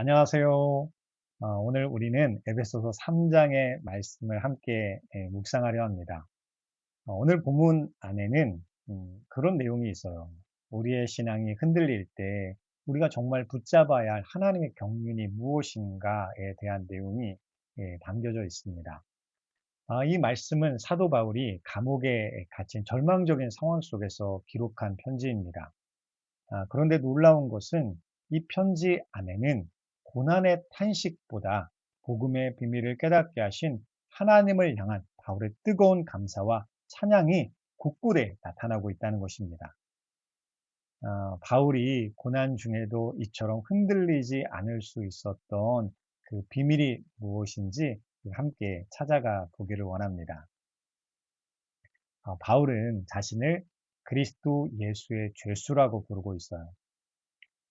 안녕하세요. 오늘 우리는 에베소서 3장의 말씀을 함께 묵상하려 합니다. 오늘 본문 안에는 그런 내용이 있어요. 우리의 신앙이 흔들릴 때 우리가 정말 붙잡아야 할 하나님의 경륜이 무엇인가에 대한 내용이 담겨져 있습니다. 이 말씀은 사도 바울이 감옥에 갇힌 절망적인 상황 속에서 기록한 편지입니다. 그런데 놀라운 것은 이 편지 안에는 고난의 탄식보다 복음의 비밀을 깨닫게 하신 하나님을 향한 바울의 뜨거운 감사와 찬양이 곳곳에 나타나고 있다는 것입니다. 바울이 고난 중에도 이처럼 흔들리지 않을 수 있었던 그 비밀이 무엇인지 함께 찾아가 보기를 원합니다. 바울은 자신을 그리스도 예수의 죄수라고 부르고 있어요.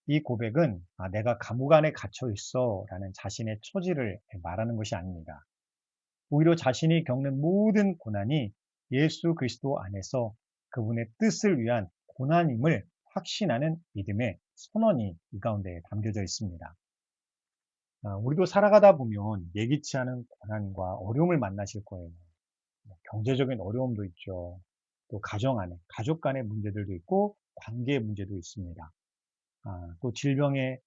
이 고백은 내가 감옥 안에 갇혀 있어 라는 자신의 처지를 말하는 것이 아닙니다. 오히려 자신이 겪는 모든 고난이 예수 그리스도 안에서 그분의 뜻을 위한 고난임을 확신하는 믿음의 선언이 이 가운데 담겨져 있습니다. 우리도 살아가다 보면 예기치 않은 고난과 어려움을 만나실 거예요. 경제적인 어려움도 있죠. 또 가정 안에, 가족 간의 문제들도 있고 관계의 문제도 있습니다. 또 질병의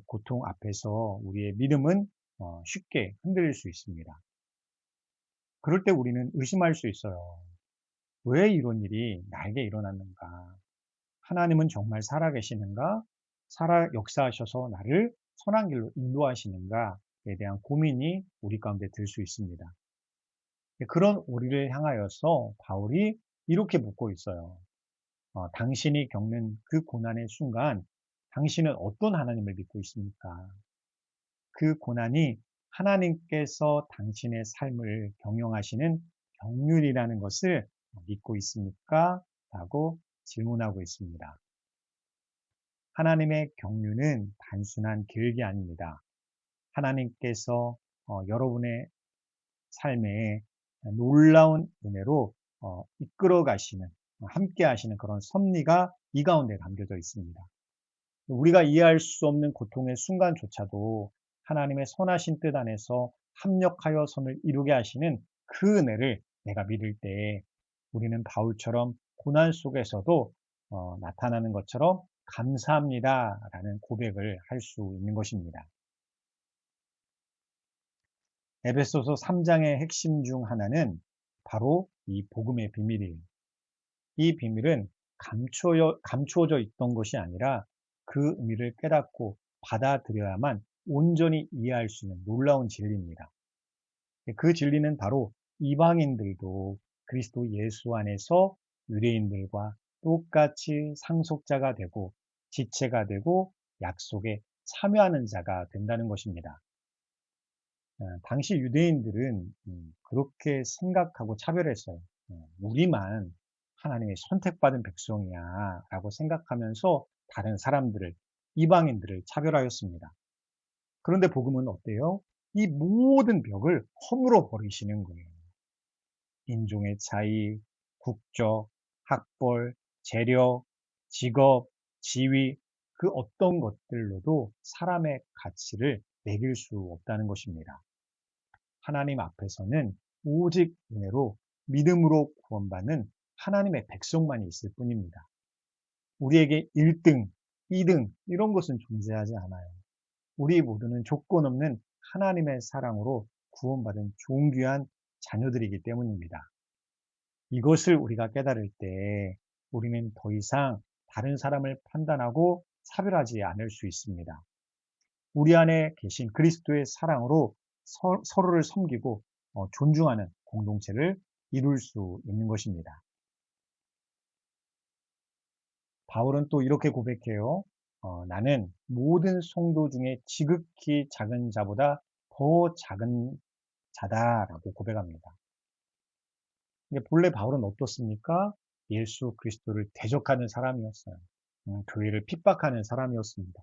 고통 앞에서 우리의 믿음은 쉽게 흔들릴 수 있습니다. 그럴 때 우리는 의심할 수 있어요. 왜 이런 일이 나에게 일어났는가? 하나님은 정말 살아계시는가? 역사하셔서 나를 선한 길로 인도하시는가에 대한 고민이 우리 가운데 들 수 있습니다. 그런 우리를 향하여서 바울이 이렇게 묻고 있어요. 당신이 겪는 그 고난의 순간, 당신은 어떤 하나님을 믿고 있습니까? 그 고난이 하나님께서 당신의 삶을 경영하시는 경륜이라는 것을 믿고 있습니까? 라고 질문하고 있습니다. 하나님의 경륜은 단순한 계획이 아닙니다. 하나님께서 여러분의 삶에 놀라운 은혜로 이끌어 가시는, 함께 하시는 그런 섭리가 이 가운데 담겨져 있습니다. 우리가 이해할 수 없는 고통의 순간조차도 하나님의 선하신 뜻 안에서 합력하여 선을 이루게 하시는 그 은혜를 내가 믿을 때 우리는 바울처럼 고난 속에서도 나타나는 것처럼 감사합니다라는 고백을 할 수 있는 것입니다. 에베소서 3장의 핵심 중 하나는 바로 이 복음의 비밀이에요. 이 비밀은 감추어져 있던 것이 아니라 그 의미를 깨닫고 받아들여야만 온전히 이해할 수 있는 놀라운 진리입니다. 그 진리는 바로 이방인들도 그리스도 예수 안에서 유대인들과 똑같이 상속자가 되고 지체가 되고 약속에 참여하는 자가 된다는 것입니다. 당시 유대인들은 그렇게 생각하고 차별했어요. 우리만 하나님의 선택받은 백성이야 라고 생각하면서 다른 사람들을, 이방인들을 차별하였습니다. 그런데 복음은 어때요? 이 모든 벽을 허물어 버리시는 거예요. 인종의 차이, 국적, 학벌, 재력, 직업, 지위, 그 어떤 것들로도 사람의 가치를 매길 수 없다는 것입니다. 하나님 앞에서는 오직 은혜로 믿음으로 구원받는 하나님의 백성만이 있을 뿐입니다. 우리에게 1등, 2등 이런 것은 존재하지 않아요. 우리 모두는 조건 없는 하나님의 사랑으로 구원받은 존귀한 자녀들이기 때문입니다. 이것을 우리가 깨달을 때 우리는 더 이상 다른 사람을 판단하고 차별하지 않을 수 있습니다. 우리 안에 계신 그리스도의 사랑으로 서로를 섬기고 존중하는 공동체를 이룰 수 있는 것입니다. 바울은 또 이렇게 고백해요. 나는 모든 성도 중에 지극히 작은 자보다 더 작은 자다라고 고백합니다. 근데 본래 바울은 어떻습니까? 예수 그리스도를 대적하는 사람이었어요. 교회를 핍박하는 사람이었습니다.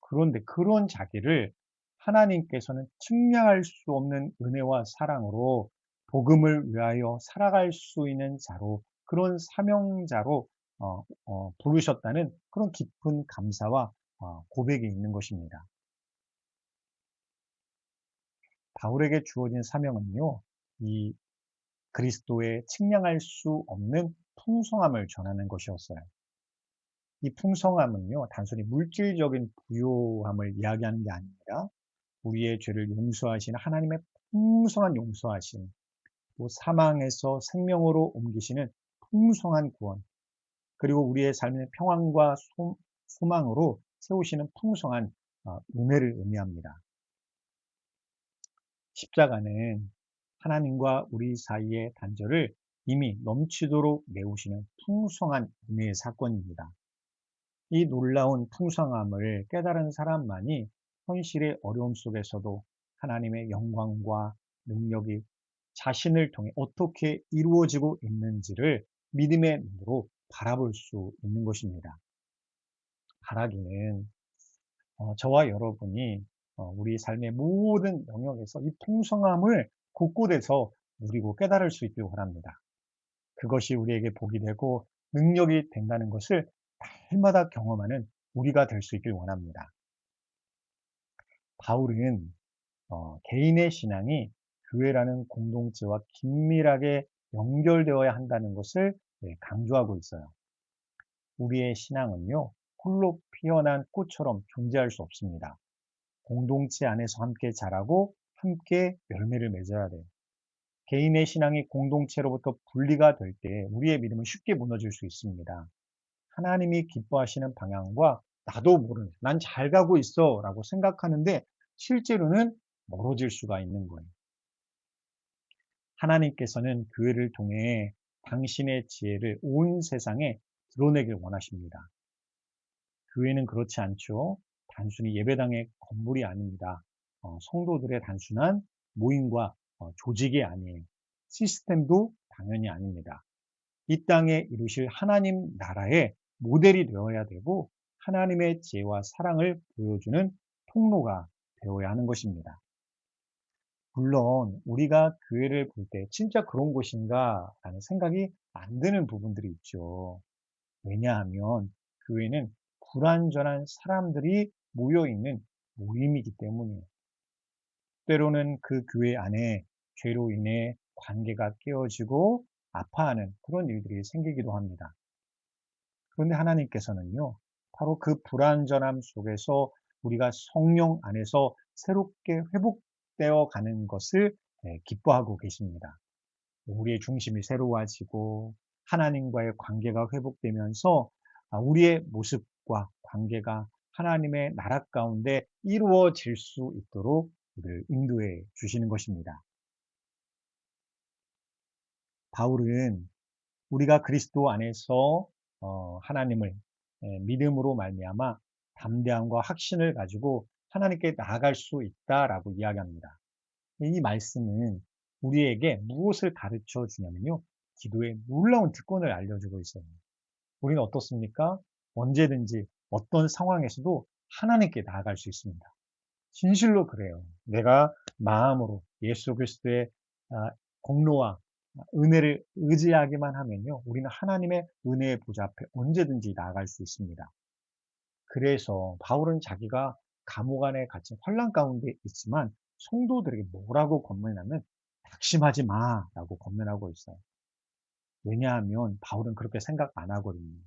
그런데 그런 자기를 하나님께서는 측량할 수 없는 은혜와 사랑으로 복음을 위하여 살아갈 수 있는 자로, 그런 사명자로 부르셨다는 그런 깊은 감사와 고백이 있는 것입니다. 바울에게 주어진 사명은요, 이 그리스도의 측량할 수 없는 풍성함을 전하는 것이었어요. 이 풍성함은요, 단순히 물질적인 부요함을 이야기하는 게 아니라 우리의 죄를 용서하시는 하나님의 풍성한 용서하심, 또 사망에서 생명으로 옮기시는 풍성한 구원, 그리고 우리의 삶의 평안과 소망으로 세우시는 풍성한 은혜를 의미합니다. 십자가는 하나님과 우리 사이의 단절을 이미 넘치도록 메우시는 풍성한 은혜의 사건입니다. 이 놀라운 풍성함을 깨달은 사람만이 현실의 어려움 속에서도 하나님의 영광과 능력이 자신을 통해 어떻게 이루어지고 있는지를 믿음의 눈으로 바라볼 수 있는 것입니다. 바라기는 저와 여러분이 우리 삶의 모든 영역에서 이 풍성함을 곳곳에서 누리고 깨달을 수 있기를 원합니다. 그것이 우리에게 복이 되고 능력이 된다는 것을 날마다 경험하는 우리가 될 수 있기를 원합니다. 바울은 개인의 신앙이 교회라는 공동체와 긴밀하게 연결되어야 한다는 것을 강조하고 있어요. 우리의 신앙은요, 홀로 피어난 꽃처럼 존재할 수 없습니다. 공동체 안에서 함께 자라고 함께 열매를 맺어야 돼요. 개인의 신앙이 공동체로부터 분리가 될 때 우리의 믿음은 쉽게 무너질 수 있습니다. 하나님이 기뻐하시는 방향과 나도 모르는, 난 잘 가고 있어 라고 생각하는데 실제로는 멀어질 수가 있는 거예요. 하나님께서는 교회를 통해 당신의 지혜를 온 세상에 드러내길 원하십니다. 교회는 그렇지 않죠. 단순히 예배당의 건물이 아닙니다. 성도들의 단순한 모임과 조직이 아니에요. 시스템도 당연히 아닙니다. 이 땅에 이루실 하나님 나라의 모델이 되어야 되고 하나님의 지혜와 사랑을 보여주는 통로가 되어야 하는 것입니다. 물론 우리가 교회를 볼 때 진짜 그런 곳인가 라는 생각이 안 드는 부분들이 있죠. 왜냐하면 교회는 불완전한 사람들이 모여있는 모임이기 때문이에요. 때로는 그 교회 안에 죄로 인해 관계가 깨어지고 아파하는 그런 일들이 생기기도 합니다. 그런데 하나님께서는요, 바로 그 불완전함 속에서 우리가 성령 안에서 새롭게 회복되어 가는 것을 기뻐하고 계십니다. 우리의 중심이 새로워지고 하나님과의 관계가 회복되면서 우리의 모습과 관계가 하나님의 나라 가운데 이루어질 수 있도록 우리를 인도해 주시는 것입니다. 바울은 우리가 그리스도 안에서 하나님을 믿음으로 말미암아 담대함과 확신을 가지고 하나님께 나아갈 수 있다라고 이야기합니다. 이 말씀은 우리에게 무엇을 가르쳐 주냐면요. 기도의 놀라운 특권을 알려주고 있어요. 우리는 어떻습니까? 언제든지 어떤 상황에서도 하나님께 나아갈 수 있습니다. 진실로 그래요. 내가 마음으로 예수 그리스도의 공로와 은혜를 의지하기만 하면요. 우리는 하나님의 은혜의 보좌 앞에 언제든지 나아갈 수 있습니다. 그래서 바울은 자기가 감옥 안에 갇힌 환난 가운데 있지만 성도들에게 뭐라고 권면하면 낙심하지 마라고 권면하고 있어요. 왜냐하면 바울은 그렇게 생각 안 하거든요.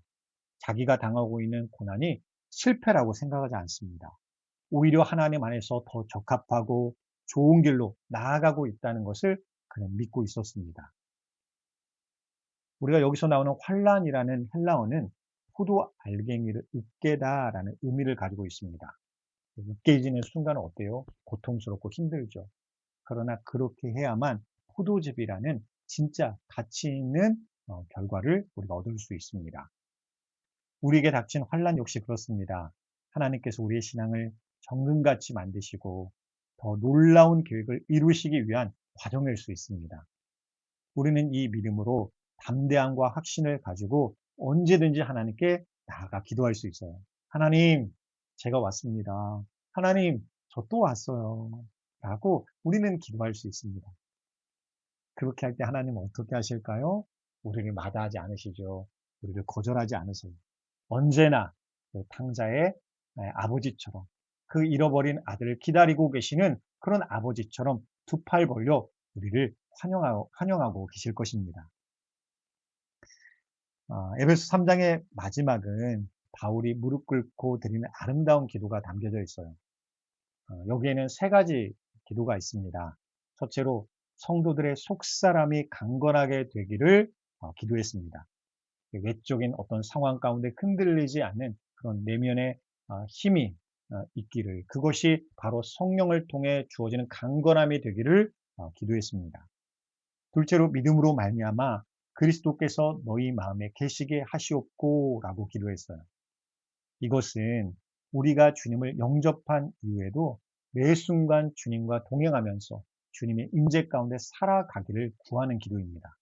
자기가 당하고 있는 고난이 실패라고 생각하지 않습니다. 오히려 하나님 안에서 더 적합하고 좋은 길로 나아가고 있다는 것을 그는 믿고 있었습니다. 우리가 여기서 나오는 환란이라는 헬라어는 포도 알갱이를 으깨다라는 의미를 가지고 있습니다. 으깨지는 순간은 어때요? 고통스럽고 힘들죠. 그러나 그렇게 해야만 포도즙이라는 진짜 가치 있는 결과를 우리가 얻을 수 있습니다. 우리에게 닥친 환란 역시 그렇습니다. 하나님께서 우리의 신앙을 정금같이 만드시고 더 놀라운 계획을 이루시기 위한 과정일 수 있습니다. 우리는 이 믿음으로 담대함과 확신을 가지고 언제든지 하나님께 나아가 기도할 수 있어요. 하나님, 제가 왔습니다. 하나님, 저 또 왔어요. 라고 우리는 기도할 수 있습니다. 그렇게 할 때 하나님은 어떻게 하실까요? 우리를 마다하지 않으시죠. 우리를 거절하지 않으세요. 언제나 그 탕자의 아버지처럼 그 잃어버린 아들을 기다리고 계시는 그런 아버지처럼 두 팔 벌려 우리를 환영하고 계실 것입니다. 에베소 3장의 마지막은 바울이 무릎 꿇고 드리는 아름다운 기도가 담겨져 있어요. 여기에는 세 가지 기도가 있습니다. 첫째로 성도들의 속사람이 강건하게 되기를 기도했습니다. 외적인 어떤 상황 가운데 흔들리지 않는 그런 내면의 힘이 있기를, 그것이 바로 성령을 통해 주어지는 강건함이 되기를 기도했습니다. 둘째로 믿음으로 말미암아 그리스도께서 너희 마음에 계시게 하시옵고라고 기도했어요. 이것은 우리가 주님을 영접한 이후에도 매 순간 주님과 동행하면서 주님의 임재 가운데 살아가기를 구하는 기도입니다.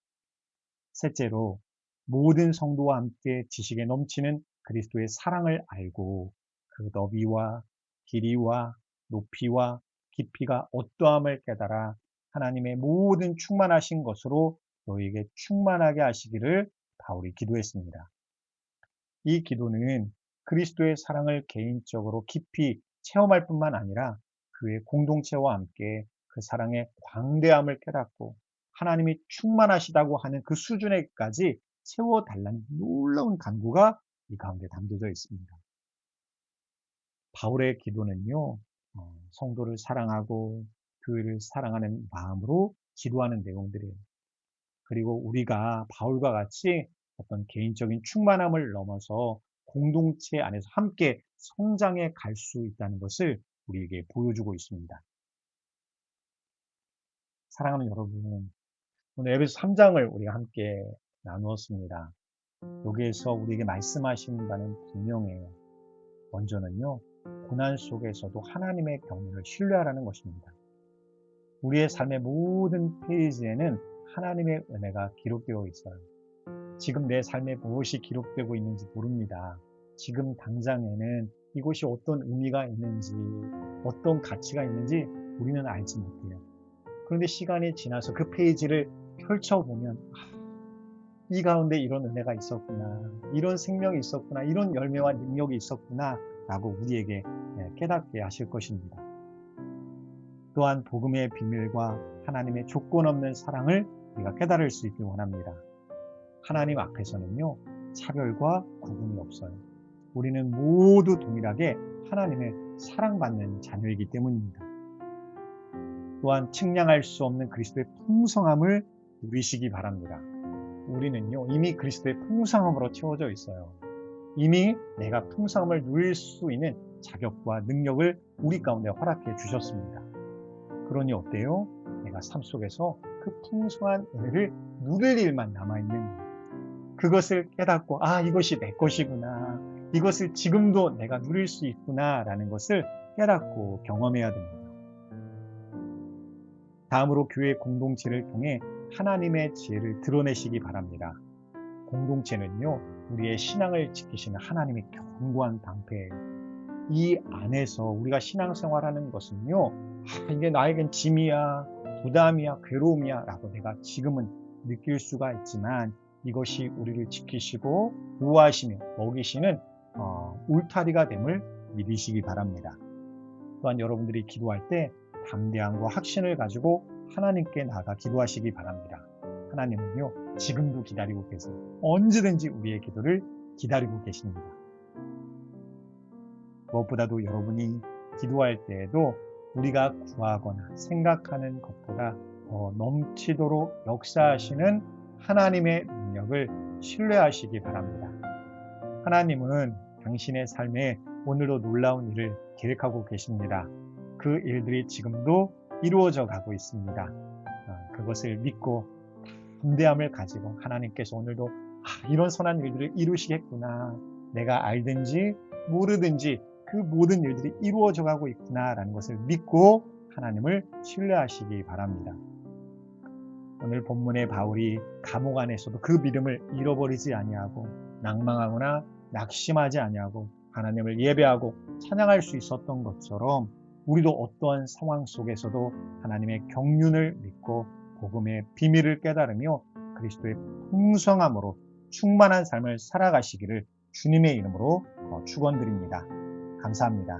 셋째로 모든 성도와 함께 지식에 넘치는 그리스도의 사랑을 알고 그 너비와 길이와 높이와 깊이가 어떠함을 깨달아 하나님의 모든 충만하신 것으로 너희에게 충만하게 하시기를 바울이 기도했습니다. 이 기도는 그리스도의 사랑을 개인적으로 깊이 체험할 뿐만 아니라 그의 공동체와 함께 그 사랑의 광대함을 깨닫고 하나님이 충만하시다고 하는 그 수준에까지 세워달라는 놀라운 간구가 이 가운데 담겨져 있습니다. 바울의 기도는요, 성도를 사랑하고 그를 사랑하는 마음으로 기도하는 내용들이에요. 그리고 우리가 바울과 같이 어떤 개인적인 충만함을 넘어서 공동체 안에서 함께 성장해 갈 수 있다는 것을 우리에게 보여주고 있습니다. 사랑하는 여러분, 오늘 에베소 3장을 우리가 함께 나누었습니다. 여기에서 우리에게 말씀하시는 바는 분명해요. 먼저는요, 고난 속에서도 하나님의 경륜을 신뢰하라는 것입니다. 우리의 삶의 모든 페이지에는 하나님의 은혜가 기록되어 있어요. 지금 내 삶에 무엇이 기록되고 있는지 모릅니다. 지금 당장에는 이것이 어떤 의미가 있는지, 어떤 가치가 있는지 우리는 알지 못해요. 그런데 시간이 지나서 그 페이지를 펼쳐보면 이 가운데 이런 은혜가 있었구나, 이런 생명이 있었구나, 이런 열매와 능력이 있었구나 라고 우리에게 깨닫게 하실 것입니다. 또한 복음의 비밀과 하나님의 조건 없는 사랑을 우리가 깨달을 수 있길 원합니다. 하나님 앞에서는요, 차별과 구분이 없어요. 우리는 모두 동일하게 하나님의 사랑받는 자녀이기 때문입니다. 또한 측량할 수 없는 그리스도의 풍성함을 누리시기 바랍니다. 우리는요, 이미 그리스도의 풍성함으로 채워져 있어요. 이미 내가 풍성함을 누릴 수 있는 자격과 능력을 우리 가운데 허락해 주셨습니다. 그러니 어때요? 내가 삶 속에서 그 풍성한 은혜를 누릴 일만 남아있는 거예요. 그것을 깨닫고 이것이 내 것이구나, 이것을 지금도 내가 누릴 수 있구나 라는 것을 깨닫고 경험해야 됩니다. 다음으로 교회 공동체를 통해 하나님의 지혜를 드러내시기 바랍니다. 공동체는요, 우리의 신앙을 지키시는 하나님의 견고한 방패예요. 이 안에서 우리가 신앙생활하는 것은요, 이게 나에겐 짐이야, 부담이야, 괴로움이야 라고 내가 지금은 느낄 수가 있지만 이것이 우리를 지키시고 보호하시며 먹이시는 울타리가 됨을 믿으시기 바랍니다. 또한 여러분들이 기도할 때 담대함과 확신을 가지고 하나님께 나아가 기도하시기 바랍니다. 하나님은요, 지금도 기다리고 계세요. 언제든지 우리의 기도를 기다리고 계십니다. 무엇보다도 여러분이 기도할 때에도 우리가 구하거나 생각하는 것보다 더 넘치도록 역사하시는 하나님의 능력을 신뢰하시기 바랍니다. 하나님은 당신의 삶에 오늘도 놀라운 일을 계획하고 계십니다. 그 일들이 지금도 이루어져 가고 있습니다. 그것을 믿고 담대함을 가지고 하나님께서 오늘도 이런 선한 일들을 이루시겠구나, 내가 알든지 모르든지 그 모든 일들이 이루어져 가고 있구나 라는 것을 믿고 하나님을 신뢰하시기 바랍니다. 오늘 본문의 바울이 감옥 안에서도 그 믿음을 잃어버리지 아니하고 낭망하거나 낙심하지 아니하고 하나님을 예배하고 찬양할 수 있었던 것처럼 우리도 어떠한 상황 속에서도 하나님의 경륜을 믿고 복음의 비밀을 깨달으며 그리스도의 풍성함으로 충만한 삶을 살아가시기를 주님의 이름으로 축원드립니다. 감사합니다.